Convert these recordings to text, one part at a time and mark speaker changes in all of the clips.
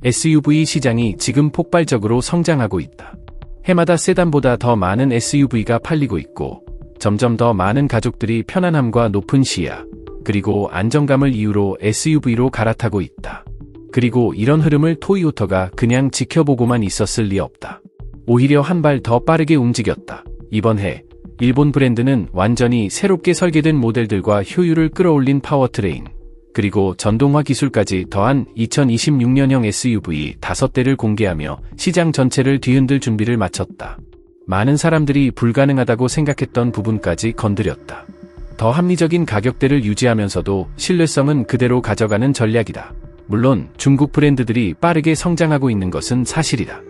Speaker 1: SUV 시장이 지금 폭발적으로 성장하고 있다. 해마다 세단보다 더 많은 SUV가 팔리고 있고, 점점 더 많은 가족들이 편안함과 높은 시야, 그리고 안정감을 이유로 SUV로 갈아타고 있다. 그리고 이런 흐름을 토요타가 그냥 지켜보고만 있었을 리 없다. 오히려 한 발 더 빠르게 움직였다. 이번 해 일본 브랜드는 완전히 새롭게 설계된 모델들과 효율을 끌어올린 파워트레인, 그리고 전동화 기술까지 더한 2026년형 SUV 5대를 공개하며 시장 전체를 뒤흔들 준비를 마쳤다. 많은 사람들이 불가능하다고 생각했던 부분까지 건드렸다. 더 합리적인 가격대를 유지하면서도 신뢰성은 그대로 가져가는 전략이다. 물론 중국 브랜드들이 빠르게 성장하고 있는 것은 사실이다.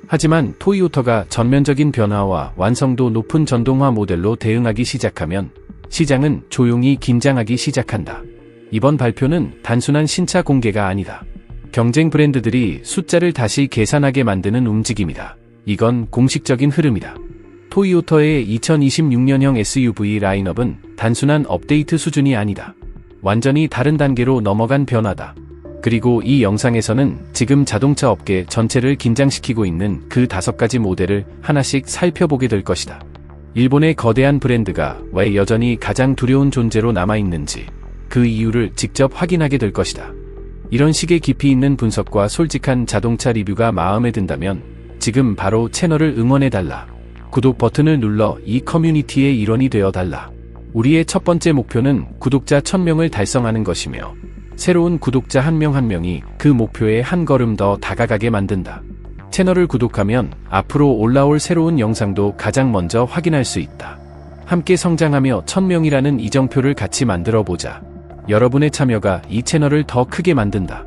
Speaker 1: 하지만 토요타가 전면적인 변화와 완성도 높은 전동화 모델로 대응하기 시작하면 시장은 조용히 긴장하기 시작한다. 이번 발표는 단순한 신차 공개가 아니다. 경쟁 브랜드들이 숫자를 다시 계산하게 만드는 움직임이다. 이건 공식적인 흐름이다. 토요타의 2026년형 SUV 라인업은 단순한 업데이트 수준이 아니다. 완전히 다른 단계로 넘어간 변화다. 그리고 이 영상에서는 지금 자동차 업계 전체를 긴장시키고 있는 그 5가지 모델을 하나씩 살펴보게 될 것이다. 일본의 거대한 브랜드가 왜 여전히 가장 두려운 존재로 남아있는지, 그 이유를 직접 확인하게 될 것이다. 이런 식의 깊이 있는 분석과 솔직한 자동차 리뷰가 마음에 든다면 지금 바로 채널을 응원해달라. 구독 버튼을 눌러 이 커뮤니티의 일원이 되어달라. 우리의 첫 번째 목표는 구독자 1000명을 달성하는 것이며, 새로운 구독자 한 명 한 명이 그 목표에 한 걸음 더 다가가게 만든다. 채널을 구독하면 앞으로 올라올 새로운 영상도 가장 먼저 확인할 수 있다. 함께 성장하며 1000명이라는 이정표를 같이 만들어보자. 여러분의 참여가 이 채널을 더 크게 만든다.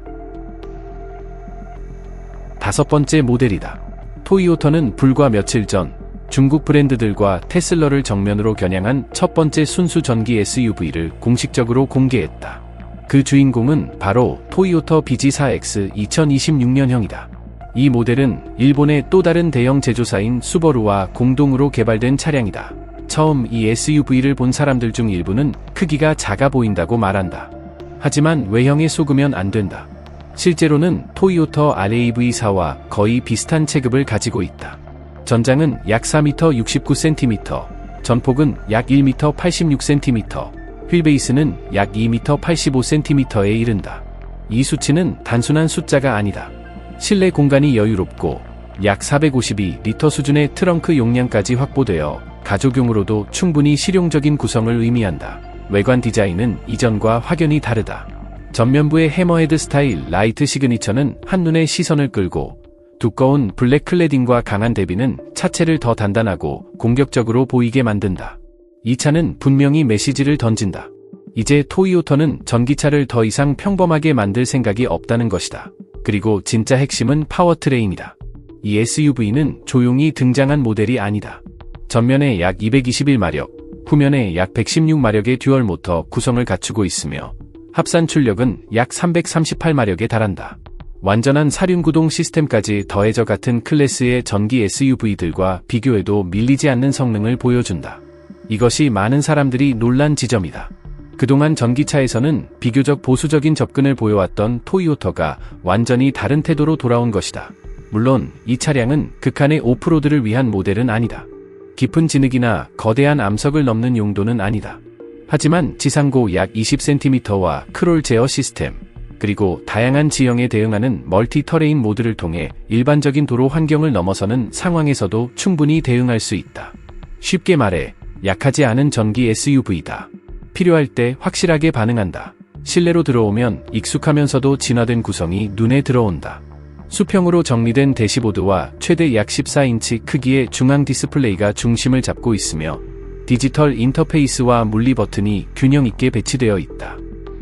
Speaker 1: 5번째 모델이다. 토요타는 불과 며칠 전 중국 브랜드들과 테슬라를 정면으로 겨냥한 첫 번째 순수 전기 SUV를 공식적으로 공개했다. 그 주인공은 바로 토요타 BZ4X 2026년형이다. 이 모델은 일본의 또 다른 대형 제조사인 수버루와 공동으로 개발된 차량이다. 처음 이 SUV를 본 사람들 중 일부는 크기가 작아 보인다고 말한다. 하지만 외형에 속으면 안 된다. 실제로는 토요타 RAV4와 거의 비슷한 체급을 가지고 있다. 전장은 약 4m 69cm, 전폭은 약 1m 86cm, 휠베이스는 약 2m 85cm에 이른다. 이 수치는 단순한 숫자가 아니다. 실내 공간이 여유롭고 약 452리터 수준의 트렁크 용량까지 확보되어 가족용으로도 충분히 실용적인 구성을 의미한다. 외관 디자인은 이전과 확연히 다르다. 전면부의 해머헤드 스타일 라이트 시그니처는 한눈에 시선을 끌고, 두꺼운 블랙 클래딩과 강한 대비는 차체를 더 단단하고 공격적으로 보이게 만든다. 이 차는 분명히 메시지를 던진다. 이제 토요타는 전기차를 더 이상 평범하게 만들 생각이 없다는 것이다. 그리고 진짜 핵심은 파워트레인이다. 이 SUV는 조용히 등장한 모델이 아니다. 전면에 약 221마력, 후면에 약 116마력의 듀얼 모터 구성을 갖추고 있으며 합산 출력은 약 338마력에 달한다. 완전한 사륜구동 시스템까지 더해져 같은 클래스의 전기 SUV들과 비교해도 밀리지 않는 성능을 보여준다. 이것이 많은 사람들이 놀란 지점이다. 그동안 전기차에서는 비교적 보수적인 접근을 보여왔던 토요타가 완전히 다른 태도로 돌아온 것이다. 물론 이 차량은 극한의 오프로드를 위한 모델은 아니다. 깊은 진흙이나 거대한 암석을 넘는 용도는 아니다. 하지만 지상고 약 20cm와 크롤 제어 시스템, 그리고 다양한 지형에 대응하는 멀티 터레인 모드를 통해 일반적인 도로 환경을 넘어서는 상황에서도 충분히 대응할 수 있다. 쉽게 말해 약하지 않은 전기 SUV다. 필요할 때 확실하게 반응한다. 실내로 들어오면 익숙하면서도 진화된 구성이 눈에 들어온다. 수평으로 정리된 대시보드와 최대 약 14인치 크기의 중앙 디스플레이가 중심을 잡고 있으며 디지털 인터페이스와 물리 버튼이 균형 있게 배치되어 있다.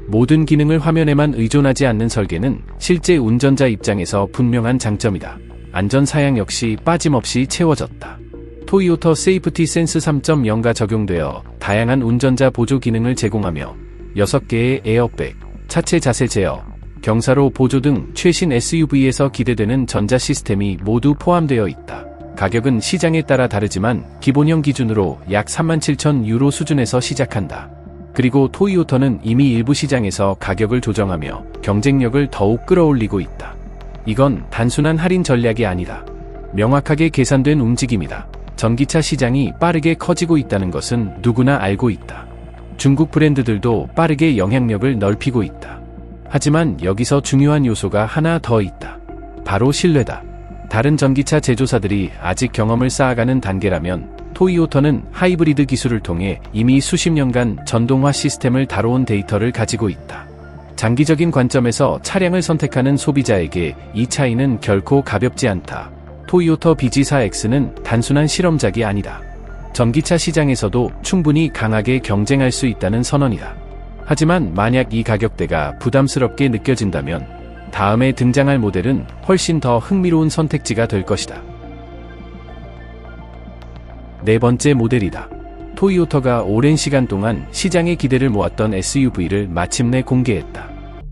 Speaker 1: 모든 기능을 화면에만 의존하지 않는 설계는 실제 운전자 입장에서 분명한 장점이다. 안전 사양 역시 빠짐없이 채워졌다. 토요타 세이프티 센스 3.0가 적용되어 다양한 운전자 보조 기능을 제공하며 6개의 에어백, 차체 자세 제어, 경사로 보조 등 최신 SUV에서 기대되는 전자 시스템이 모두 포함되어 있다. 가격은 시장에 따라 다르지만 기본형 기준으로 약 37,000유로 수준에서 시작한다. 그리고 토요타는 이미 일부 시장에서 가격을 조정하며 경쟁력을 더욱 끌어올리고 있다. 이건 단순한 할인 전략이 아니다. 명확하게 계산된 움직임이다. 전기차 시장이 빠르게 커지고 있다는 것은 누구나 알고 있다. 중국 브랜드들도 빠르게 영향력을 넓히고 있다. 하지만 여기서 중요한 요소가 하나 더 있다. 바로 신뢰다. 다른 전기차 제조사들이 아직 경험을 쌓아가는 단계라면 토이오터는 하이브리드 기술을 통해 이미 수십 년간 전동화 시스템을 다뤄온 데이터를 가지고 있다. 장기적인 관점에서 차량을 선택하는 소비자에게 이 차이는 결코 가볍지 않다. 토이오터 BZ4X는 단순한 실험작이 아니다. 전기차 시장에서도 충분히 강하게 경쟁할 수 있다는 선언이다. 하지만 만약 이 가격대가 부담스럽게 느껴진다면 다음에 등장할 모델은 훨씬 더 흥미로운 선택지가 될 것이다. 네 번째 모델이다. 토이오터가 오랜 시간 동안 시장의 기대를 모았던 SUV를 마침내 공개했다.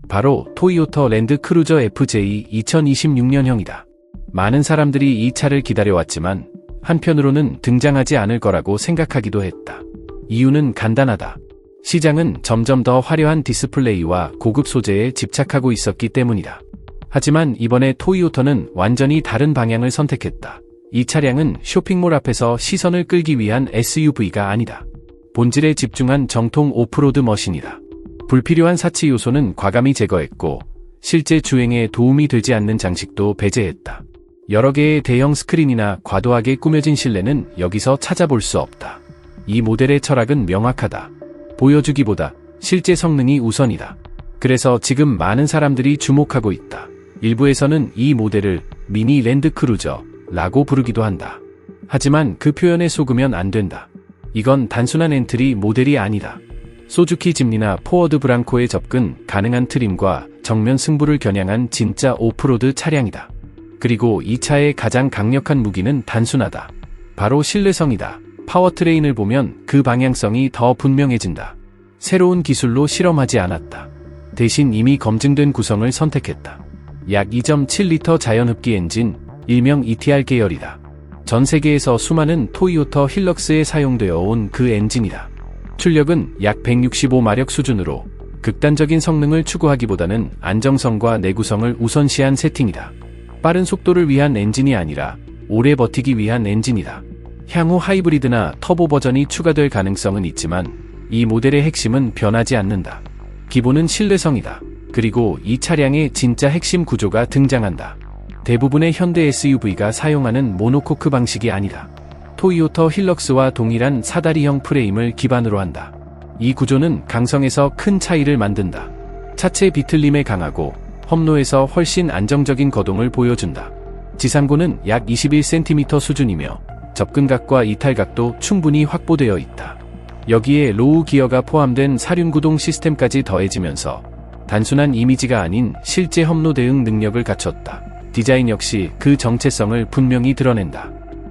Speaker 1: 바로 토이오터 랜드 크루저 FJ 2026년형이다. 많은 사람들이 이 차를 기다려왔지만 한편으로는 등장하지 않을 거라고 생각하기도 했다. 이유는 간단하다. 시장은 점점 더 화려한 디스플레이와 고급 소재에 집착하고 있었기 때문이다. 하지만 이번에 토이오터는 완전히 다른 방향을 선택했다. 이 차량은 쇼핑몰 앞에서 시선을 끌기 위한 SUV가 아니다. 본질에 집중한 정통 오프로드 머신이다. 불필요한 사치 요소는 과감히 제거했고 실제 주행에 도움이 되지 않는 장식도 배제했다. 여러 개의 대형 스크린이나 과도하게 꾸며진 실내는 여기서 찾아볼 수 없다. 이 모델의 철학은 명확하다. 보여주기보다 실제 성능이 우선이다. 그래서 지금 많은 사람들이 주목하고 있다. 일부에서는 이 모델을 미니 랜드 크루저라고 부르기도 한다. 하지만 그 표현에 속으면 안 된다. 이건 단순한 엔트리 모델이 아니다. 소주키 짐니나 포워드 브랑코에 접근 가능한 트림과 정면 승부를 겨냥한 진짜 오프로드 차량이다. 그리고 이 차의 가장 강력한 무기는 단순하다. 바로 신뢰성이다. 파워트레인을 보면 그 방향성이 더 분명해진다. 새로운 기술로 실험하지 않았다. 대신 이미 검증된 구성을 선택했다. 약 2.7리터 자연흡기 엔진, 일명 ETR 계열이다. 전 세계에서 수많은 토이오터 힐럭스에 사용되어 온 그 엔진이다. 출력은 약 165마력 수준으로 극단적인 성능을 추구하기보다는 안정성과 내구성을 우선시한 세팅이다. 빠른 속도를 위한 엔진이 아니라 오래 버티기 위한 엔진이다. 향후 하이브리드나 터보 버전이 추가될 가능성은 있지만 이 모델의 핵심은 변하지 않는다. 기본은 신뢰성이다. 그리고 이 차량의 진짜 핵심 구조가 등장한다. 대부분의 현대 SUV가 사용하는 모노코크 방식이 아니다. 토이오터 힐럭스와 동일한 사다리형 프레임을 기반으로 한다. 이 구조는 강성에서 큰 차이를 만든다. 차체 비틀림에 강하고 험로에서 훨씬 안정적인 거동을 보여준다. 지상고는 약 21cm 수준이며 접근각과 이탈각도 충분히 확보되어 있다. 여기에 로우 기어가 포함된 사륜구동 시스템까지 더해지면서 단순한 이미지가 아닌 실제 험로 대응 능력을 갖췄다. 디자인 역시 그 정체성을 분명히 드러낸다.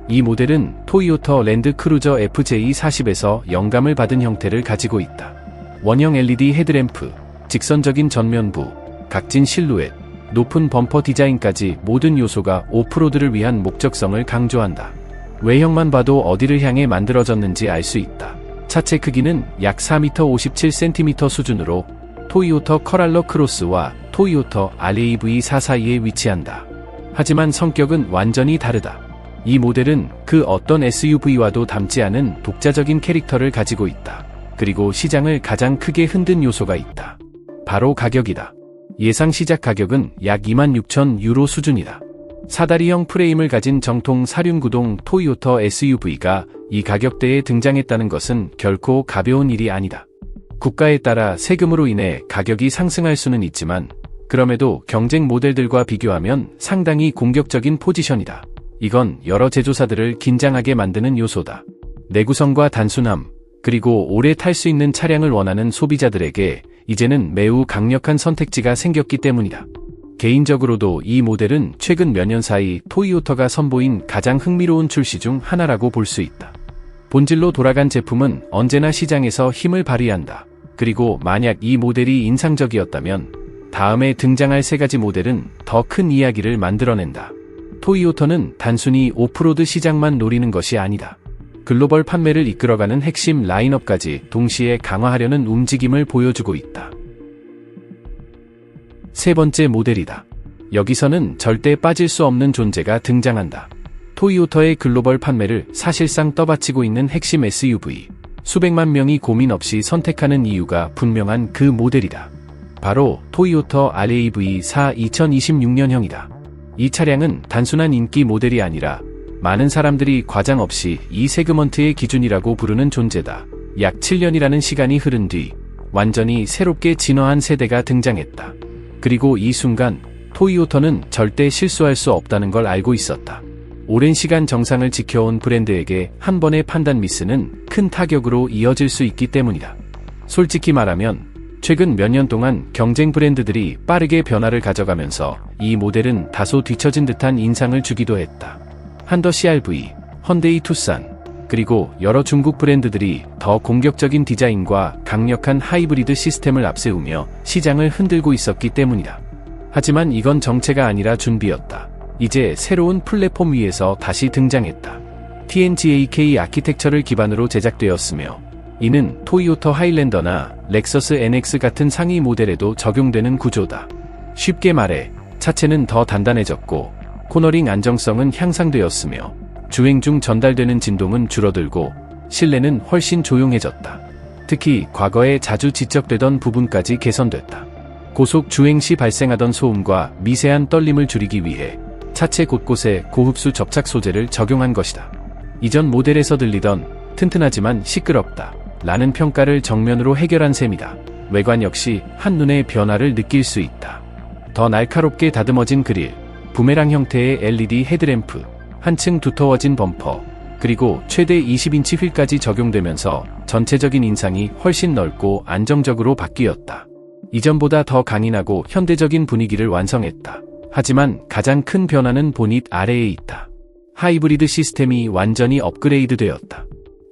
Speaker 1: 이 모델은 토이오터 랜드 크루저 FJ40에서 영감을 받은 형태를 가지고 있다. 원형 LED 헤드램프, 직선적인 전면부, 각진 실루엣, 높은 범퍼 디자인까지 모든 요소가 오프로드를 위한 목적성을 강조한다. 외형만 봐도 어디를 향해 만들어졌는지 알 수 있다. 차체 크기는 약 4m 57cm 수준으로 토이오터 커랄러 크로스와 토이오터 RAV4 사이에 위치한다. 하지만 성격은 완전히 다르다. 이 모델은 그 어떤 SUV와도 닮지 않은 독자적인 캐릭터를 가지고 있다. 그리고 시장을 가장 크게 흔든 요소가 있다. 바로 가격이다. 예상 시작 가격은 약 26,000유로 수준이다. 사다리형 프레임을 가진 정통 사륜구동 토이오터 SUV가 이 가격대에 등장했다는 것은 결코 가벼운 일이 아니다. 국가에 따라 세금으로 인해 가격이 상승할 수는 있지만 그럼에도 경쟁 모델들과 비교하면 상당히 공격적인 포지션이다. 이건 여러 제조사들을 긴장하게 만드는 요소다. 내구성과 단순함, 그리고 오래 탈 수 있는 차량을 원하는 소비자들에게 이제는 매우 강력한 선택지가 생겼기 때문이다. 개인적으로도 이 모델은 최근 몇 년 사이 토이오터가 선보인 가장 흥미로운 출시 중 하나라고 볼 수 있다. 본질로 돌아간 제품은 언제나 시장에서 힘을 발휘한다. 그리고 만약 이 모델이 인상적이었다면 다음에 등장할 세 가지 모델은 더 큰 이야기를 만들어낸다. 토이오터는 단순히 오프로드 시장만 노리는 것이 아니다. 글로벌 판매를 이끌어가는 핵심 라인업까지 동시에 강화하려는 움직임을 보여주고 있다. 세 번째 모델이다. 여기서는 절대 빠질 수 없는 존재가 등장한다. 토요타의 글로벌 판매를 사실상 떠받치고 있는 핵심 SUV. 수백만 명이 고민 없이 선택하는 이유가 분명한 그 모델이다. 바로 토요타 RAV4 2026년형이다. 이 차량은 단순한 인기 모델이 아니라 많은 사람들이 과장 없이 이 세그먼트의 기준이라고 부르는 존재다. 약 7년이라는 시간이 흐른 뒤 완전히 새롭게 진화한 세대가 등장했다. 그리고 이 순간 토요타는 절대 실수할 수 없다는 걸 알고 있었다. 오랜 시간 정상을 지켜온 브랜드에게 한 번의 판단 미스는 큰 타격으로 이어질 수 있기 때문이다. 솔직히 말하면 최근 몇 년 동안 경쟁 브랜드들이 빠르게 변화를 가져가면서 이 모델은 다소 뒤처진 듯한 인상을 주기도 했다. 한더 CR-V, 헌데이 투싼, 그리고 여러 중국 브랜드들이 더 공격적인 디자인과 강력한 하이브리드 시스템을 앞세우며 시장을 흔들고 있었기 때문이다. 하지만 이건 정체가 아니라 준비였다. 이제 새로운 플랫폼 위에서 다시 등장했다. TNGA-K 아키텍처를 기반으로 제작되었으며 이는 토요타 하일랜더나 렉서스 NX 같은 상위 모델에도 적용되는 구조다. 쉽게 말해 차체는 더 단단해졌고 코너링 안정성은 향상되었으며 주행 중 전달되는 진동은 줄어들고 실내는 훨씬 조용해졌다. 특히 과거에 자주 지적되던 부분까지 개선됐다. 고속 주행 시 발생하던 소음과 미세한 떨림을 줄이기 위해 차체 곳곳에 고흡수 접착 소재를 적용한 것이다. 이전 모델에서 들리던 튼튼하지만 시끄럽다 라는 평가를 정면으로 해결한 셈이다. 외관 역시 한눈에 변화를 느낄 수 있다. 더 날카롭게 다듬어진 그릴, 부메랑 형태의 LED 헤드램프, 한층 두터워진 범퍼, 그리고 최대 20인치 휠까지 적용되면서 전체적인 인상이 훨씬 넓고 안정적으로 바뀌었다. 이전보다 더 강인하고 현대적인 분위기를 완성했다. 하지만 가장 큰 변화는 보닛 아래에 있다. 하이브리드 시스템이 완전히 업그레이드 되었다.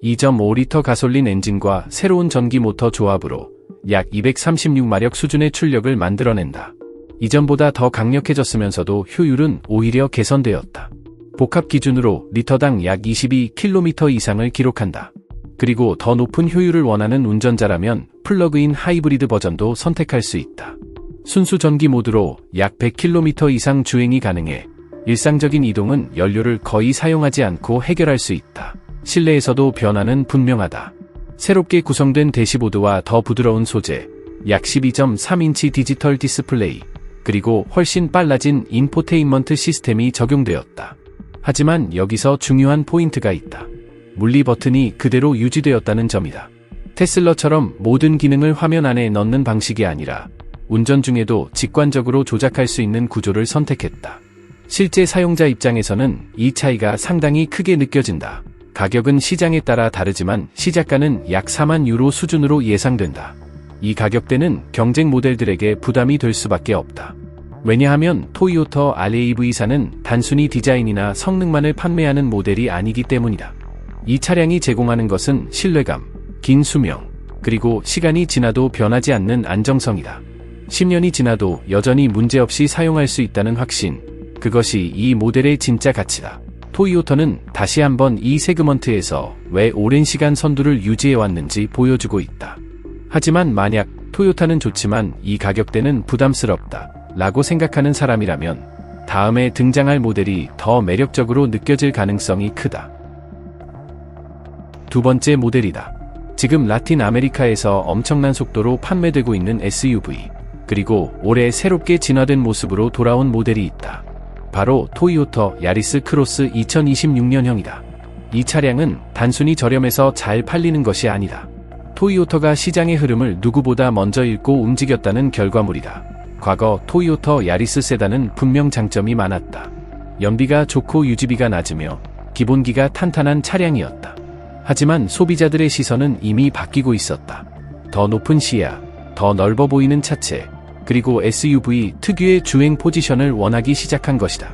Speaker 1: 2.5리터 가솔린 엔진과 새로운 전기 모터 조합으로 약 236마력 수준의 출력을 만들어낸다. 이전보다 더 강력해졌으면서도 효율은 오히려 개선되었다. 복합 기준으로 리터당 약 22km 이상을 기록한다. 그리고 더 높은 효율을 원하는 운전자라면 플러그인 하이브리드 버전도 선택할 수 있다. 순수 전기 모드로 약 100km 이상 주행이 가능해 일상적인 이동은 연료를 거의 사용하지 않고 해결할 수 있다. 실내에서도 변화는 분명하다. 새롭게 구성된 대시보드와 더 부드러운 소재, 약 12.3인치 디지털 디스플레이, 그리고 훨씬 빨라진 인포테인먼트 시스템이 적용되었다. 하지만 여기서 중요한 포인트가 있다. 물리 버튼이 그대로 유지되었다는 점이다. 테슬라처럼 모든 기능을 화면 안에 넣는 방식이 아니라 운전 중에도 직관적으로 조작할 수 있는 구조를 선택했다. 실제 사용자 입장에서는 이 차이가 상당히 크게 느껴진다. 가격은 시장에 따라 다르지만 시작가는 약 4만 유로 수준으로 예상된다. 이 가격대는 경쟁 모델들에게 부담이 될 수밖에 없다. 왜냐하면 토요타 RAV4는 단순히 디자인이나 성능만을 판매하는 모델이 아니기 때문이다. 이 차량이 제공하는 것은 신뢰감, 긴 수명, 그리고 시간이 지나도 변하지 않는 안정성이다. 10년이 지나도 여전히 문제없이 사용할 수 있다는 확신, 그것이 이 모델의 진짜 가치다. 토요타는 다시 한번 이 세그먼트에서 왜 오랜 시간 선두를 유지해왔는지 보여주고 있다. 하지만 만약 토요타는 좋지만 이 가격대는 부담스럽다 라고 생각하는 사람이라면 다음에 등장할 모델이 더 매력적으로 느껴질 가능성이 크다. 두 번째 모델이다. 지금 라틴 아메리카에서 엄청난 속도로 판매되고 있는 SUV, 그리고 올해 새롭게 진화된 모습으로 돌아온 모델이 있다. 바로 토요타 야리스 크로스 2026년형이다. 이 차량은 단순히 저렴해서 잘 팔리는 것이 아니다. 토요타가 시장의 흐름을 누구보다 먼저 읽고 움직였다는 결과물이다. 과거 토요타 야리스 세단은 분명 장점이 많았다. 연비가 좋고 유지비가 낮으며 기본기가 탄탄한 차량이었다. 하지만 소비자들의 시선은 이미 바뀌고 있었다. 더 높은 시야, 더 넓어 보이는 차체, 그리고 SUV 특유의 주행 포지션을 원하기 시작한 것이다.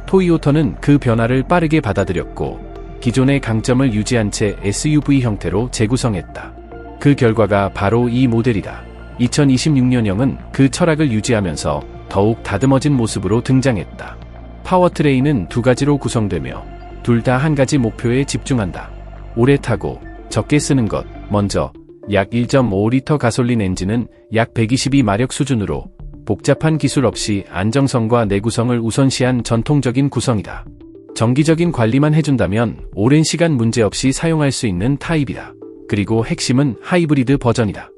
Speaker 1: 토요타는 그 변화를 빠르게 받아들였고 기존의 강점을 유지한 채 SUV 형태로 재구성했다. 그 결과가 바로 이 모델이다. 2026년형은 그 철학을 유지하면서 더욱 다듬어진 모습으로 등장했다. 파워트레인은 두 가지로 구성되며 둘 다 한 가지 목표에 집중한다. 오래 타고 적게 쓰는 것. 먼저 약 1.5리터 가솔린 엔진은 약 122마력 수준으로 복잡한 기술 없이 안정성과 내구성을 우선시한 전통적인 구성이다. 정기적인 관리만 해준다면 오랜 시간 문제없이 사용할 수 있는 타입이다. 그리고 핵심은 하이브리드 버전이다.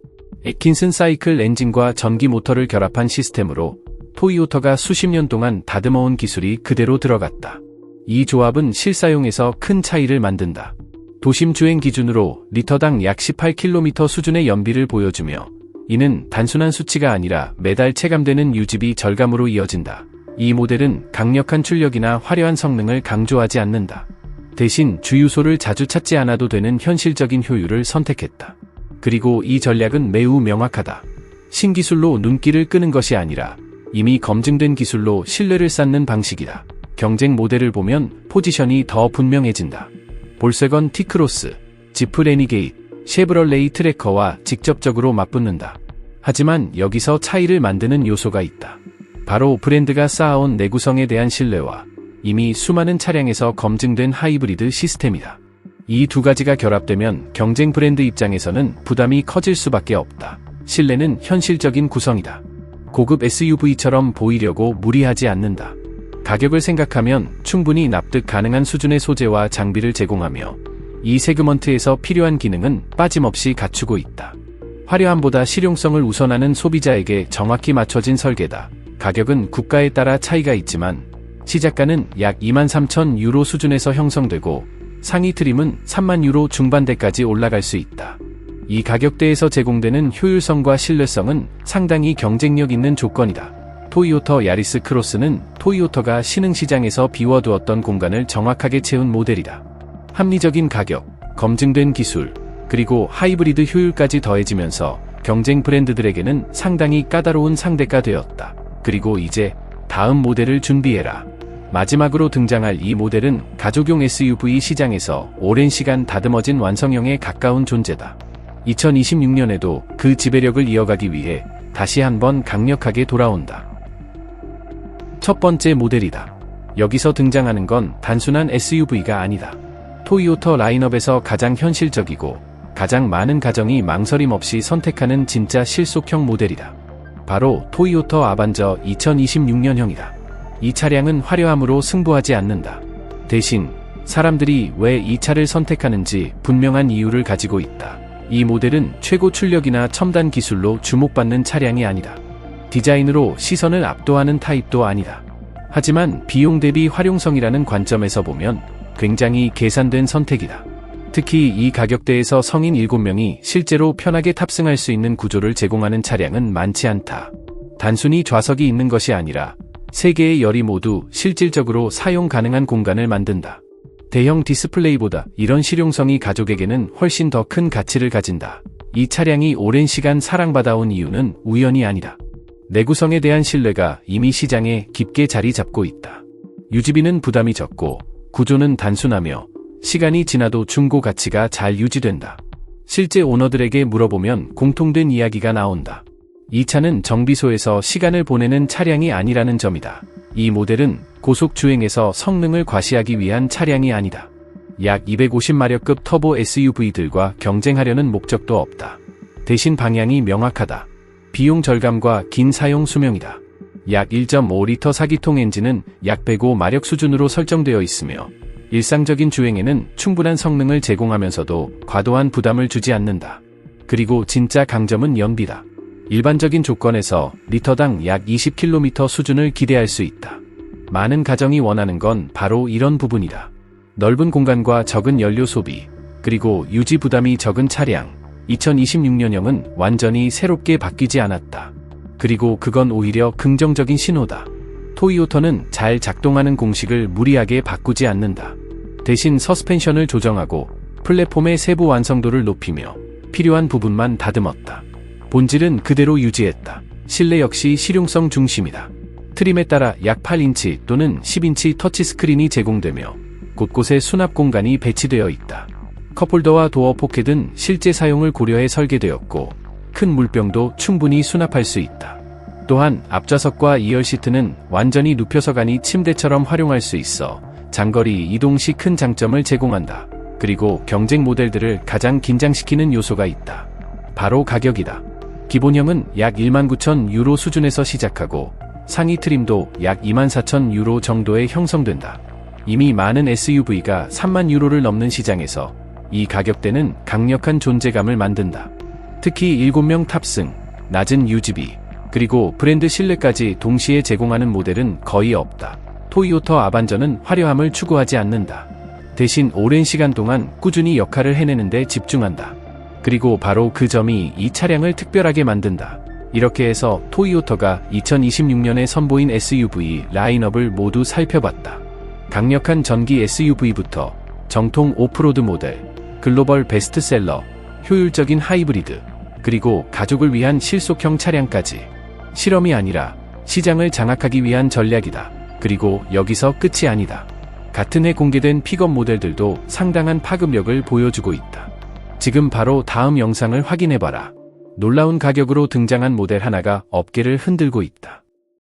Speaker 1: 애킨슨 사이클 엔진과 전기 모터를 결합한 시스템으로 토이오터가 수십 년 동안 다듬어온 기술이 그대로 들어갔다. 이 조합은 실사용에서 큰 차이를 만든다. 도심 주행 기준으로 리터당 약 18km 수준의 연비를 보여주며 이는 단순한 수치가 아니라 매달 체감되는 유지비 절감으로 이어진다. 이 모델은 강력한 출력이나 화려한 성능을 강조하지 않는다. 대신 주유소를 자주 찾지 않아도 되는 현실적인 효율을 선택했다. 그리고 이 전략은 매우 명확하다. 신기술로 눈길을 끄는 것이 아니라 이미 검증된 기술로 신뢰를 쌓는 방식이다. 경쟁 모델을 보면 포지션이 더 분명해진다. 볼세건 T크로스, 지프 레니게이드, 쉐브럴레이 트래커와 직접적으로 맞붙는다. 하지만 여기서 차이를 만드는 요소가 있다. 바로 브랜드가 쌓아온 내구성에 대한 신뢰와 이미 수많은 차량에서 검증된 하이브리드 시스템이다. 이 두 가지가 결합되면 경쟁 브랜드 입장에서는 부담이 커질 수밖에 없다. 신뢰는 현실적인 구성이다. 고급 SUV처럼 보이려고 무리하지 않는다. 가격을 생각하면 충분히 납득 가능한 수준의 소재와 장비를 제공하며 이 세그먼트에서 필요한 기능은 빠짐없이 갖추고 있다. 화려함보다 실용성을 우선하는 소비자에게 정확히 맞춰진 설계다. 가격은 국가에 따라 차이가 있지만 시작가는 약 23,000유로 수준에서 형성되고 상위 트림은 3만 유로 중반대까지 올라갈 수 있다. 이 가격대에서 제공되는 효율성과 신뢰성은 상당히 경쟁력 있는 조건이다. 토이오터 야리스 크로스는 토이오터가 신흥시장에서 비워두었던 공간을 정확하게 채운 모델이다. 합리적인 가격, 검증된 기술, 그리고 하이브리드 효율까지 더해지면서 경쟁 브랜드들에게는 상당히 까다로운 상대가 되었다. 그리고 이제 다음 모델을 준비해라. 마지막으로 등장할 이 모델은 가족용 SUV 시장에서 오랜 시간 다듬어진 완성형에 가까운 존재다. 2026년에도 그 지배력을 이어가기 위해 다시 한번 강력하게 돌아온다. 첫 번째 모델이다. 여기서 등장하는 건 단순한 SUV가 아니다. 토이오터 라인업에서 가장 현실적이고 가장 많은 가정이 망설임 없이 선택하는 진짜 실속형 모델이다. 바로 토이오터 아반저 2026년형이다. 이 차량은 화려함으로 승부하지 않는다. 대신 사람들이 왜 이 차를 선택하는지 분명한 이유를 가지고 있다. 이 모델은 최고 출력이나 첨단 기술로 주목받는 차량이 아니다. 디자인으로 시선을 압도하는 타입도 아니다. 하지만 비용 대비 활용성이라는 관점에서 보면 굉장히 계산된 선택이다. 특히 이 가격대에서 성인 7명이 실제로 편하게 탑승할 수 있는 구조를 제공하는 차량은 많지 않다. 단순히 좌석이 있는 것이 아니라 세 개의 열이 모두 실질적으로 사용 가능한 공간을 만든다. 대형 디스플레이보다 이런 실용성이 가족에게는 훨씬 더 큰 가치를 가진다. 이 차량이 오랜 시간 사랑받아온 이유는 우연이 아니다. 내구성에 대한 신뢰가 이미 시장에 깊게 자리 잡고 있다. 유지비는 부담이 적고 구조는 단순하며 시간이 지나도 중고 가치가 잘 유지된다. 실제 오너들에게 물어보면 공통된 이야기가 나온다. 이 차는 정비소에서 시간을 보내는 차량이 아니라는 점이다. 이 모델은 고속 주행에서 성능을 과시하기 위한 차량이 아니다. 약 250마력급 터보 SUV들과 경쟁하려는 목적도 없다. 대신 방향이 명확하다. 비용 절감과 긴 사용 수명이다. 약 1.5리터 4기통 엔진은 약 105마력 수준으로 설정되어 있으며 일상적인 주행에는 충분한 성능을 제공하면서도 과도한 부담을 주지 않는다. 그리고 진짜 강점은 연비다. 일반적인 조건에서 리터당 약 20km 수준을 기대할 수 있다. 많은 가정이 원하는 건 바로 이런 부분이다. 넓은 공간과 적은 연료 소비, 그리고 유지 부담이 적은 차량. 2026년형은 완전히 새롭게 바뀌지 않았다. 그리고 그건 오히려 긍정적인 신호다. 토이오터는 잘 작동하는 공식을 무리하게 바꾸지 않는다. 대신 서스펜션을 조정하고 플랫폼의 세부 완성도를 높이며 필요한 부분만 다듬었다. 본질은 그대로 유지했다. 실내 역시 실용성 중심이다. 트림에 따라 약 8인치 또는 10인치 터치스크린이 제공되며 곳곳에 수납 공간이 배치되어 있다. 컵홀더와 도어 포켓은 실제 사용을 고려해 설계되었고 큰 물병도 충분히 수납할 수 있다. 또한 앞좌석과 2열 시트는 완전히 눕혀서 가니 침대처럼 활용할 수 있어 장거리 이동 시 큰 장점을 제공한다. 그리고 경쟁 모델들을 가장 긴장시키는 요소가 있다. 바로 가격이다. 기본형은 약 19,000유로 수준에서 시작하고 상위 트림도 약 24,000유로 정도에 형성된다. 이미 많은 SUV가 3만 유로를 넘는 시장에서 이 가격대는 강력한 존재감을 만든다. 특히 7명 탑승, 낮은 유지비, 그리고 브랜드 신뢰까지 동시에 제공하는 모델은 거의 없다. 토요타 아반저는 화려함을 추구하지 않는다. 대신 오랜 시간 동안 꾸준히 역할을 해내는데 집중한다. 그리고 바로 그 점이 이 차량을 특별하게 만든다. 이렇게 해서 토요타가 2026년에 선보인 SUV 라인업을 모두 살펴봤다. 강력한 전기 SUV부터 정통 오프로드 모델, 글로벌 베스트셀러, 효율적인 하이브리드, 그리고 가족을 위한 실속형 차량까지. 실험이 아니라 시장을 장악하기 위한 전략이다. 그리고 여기서 끝이 아니다. 같은 해 공개된 픽업 모델들도 상당한 파급력을 보여주고 있다. 지금 바로 다음 영상을 확인해봐라. 놀라운 가격으로 등장한 모델 하나가 업계를 흔들고 있다.